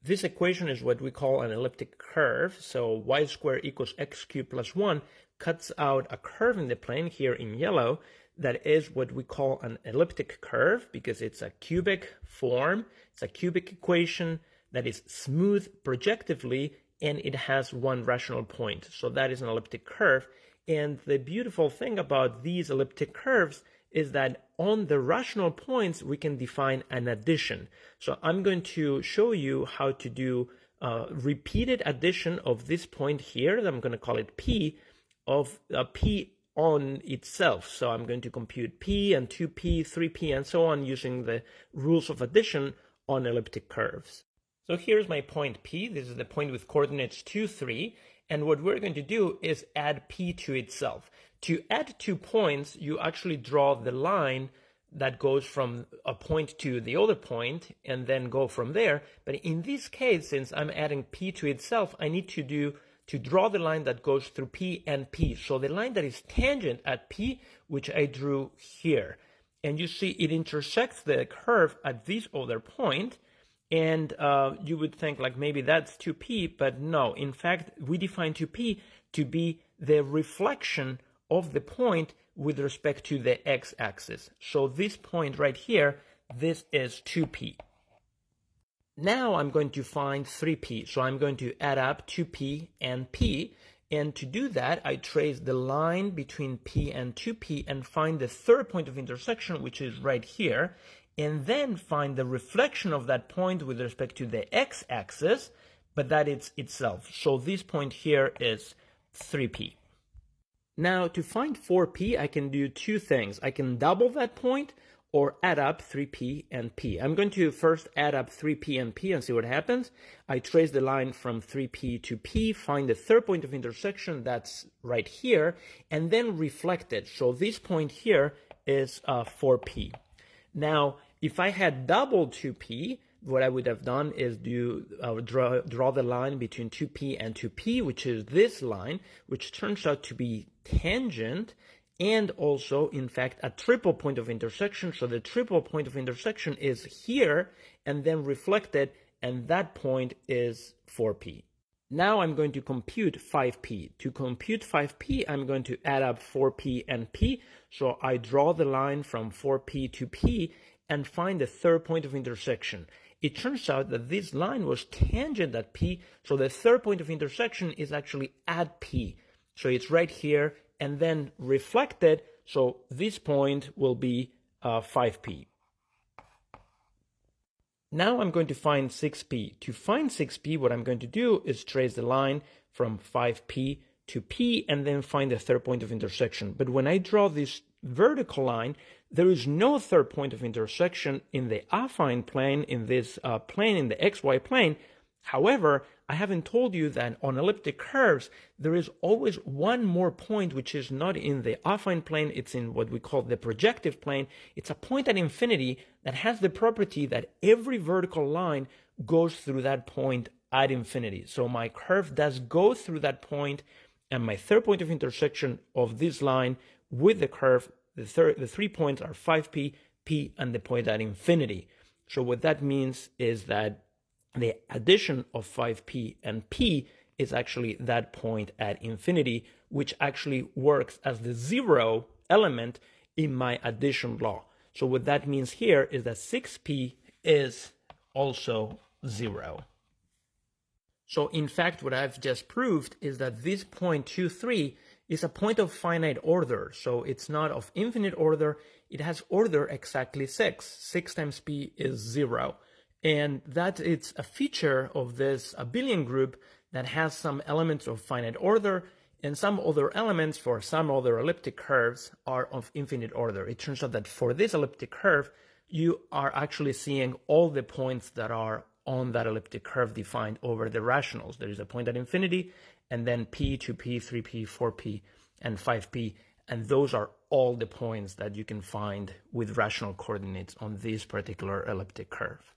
This equation is what we call an elliptic curve. So y squared equals x cubed plus 1 cuts out a curve in the plane here in yellow that is what we call an elliptic curve because it's a cubic form. It's a cubic equation that is smooth projectively and it has one rational point. So that is an elliptic curve. And the beautiful thing about these elliptic curves is that on the rational points, we can define an addition. So I'm going to show you how to do repeated addition of this point here. I'm going to call it P of P on itself. So I'm going to compute P and 2P, 3P, and so on using the rules of addition on elliptic curves. So here's my point P. This is the point with coordinates 2, 3. And what we're going to do is add P to itself. To add 2 points, you actually draw the line that goes from a point to the other point and then go from there. But in this case, since I'm adding P to itself, I need to draw the line that goes through P and P. So the line that is tangent at P, which I drew here. And you see it intersects the curve at this other point. And you would think like maybe that's 2P, but no. In fact, we define 2P to be the reflection of the point with respect to the x-axis. So this point right here, this is 2P. Now I'm going to find 3P. So I'm going to add up 2P and P. And to do that, I trace the line between P and 2P and find the third point of intersection, which is right here. And then find the reflection of that point with respect to the x-axis, but that it's itself. So this point here is 3P. Now to find 4P, I can do 2 things. I can double that point or add up 3P and P. I'm going to first add up 3P and P and see what happens. I trace the line from 3P to P, find the third point of intersection, that's right here, and then reflect it. So this point here is 4P. Now, if I had doubled 2P, what I would have done is draw the line between 2P and 2P, which is this line, which turns out to be tangent and also, in fact, a triple point of intersection. So the triple point of intersection is here and then reflected, and that point is 4P. Now I'm going to compute 5P. To compute 5P, I'm going to add up 4P and P. So I draw the line from 4P to P and find the third point of intersection. It turns out that this line was tangent at P, so the third point of intersection is actually at P. So it's right here and then reflected, so this point will be 5P. Now I'm going to find 6P. To find 6P, what I'm going to do is trace the line from 5P to P and then find the third point of intersection. But when I draw this vertical line, there is no third point of intersection in the affine plane, in this plane, in the XY plane. However, I haven't told you that on elliptic curves, there is always one more point which is not in the affine plane, it's in what we call the projective plane. It's a point at infinity that has the property that every vertical line goes through that point at infinity. So my curve does go through that point, and my third point of intersection of this line with the curve, the 3 points are 5P, P, and the point at infinity. So what that means is that the addition of 5P and P is actually that point at infinity, which actually works as the 0 element in my addition law. So what that means here is that 6P is also 0. So in fact, what I've just proved is that this point 2, 3 is a point of finite order. So it's not of infinite order. It has order exactly 6. 6 times P is 0. And that it's a feature of this abelian group that has some elements of finite order, and some other elements for some other elliptic curves are of infinite order. It turns out that for this elliptic curve, you are actually seeing all the points that are on that elliptic curve defined over the rationals. There is a point at infinity, and then P, 2P, 3P, 4P, and 5P. And those are all the points that you can find with rational coordinates on this particular elliptic curve.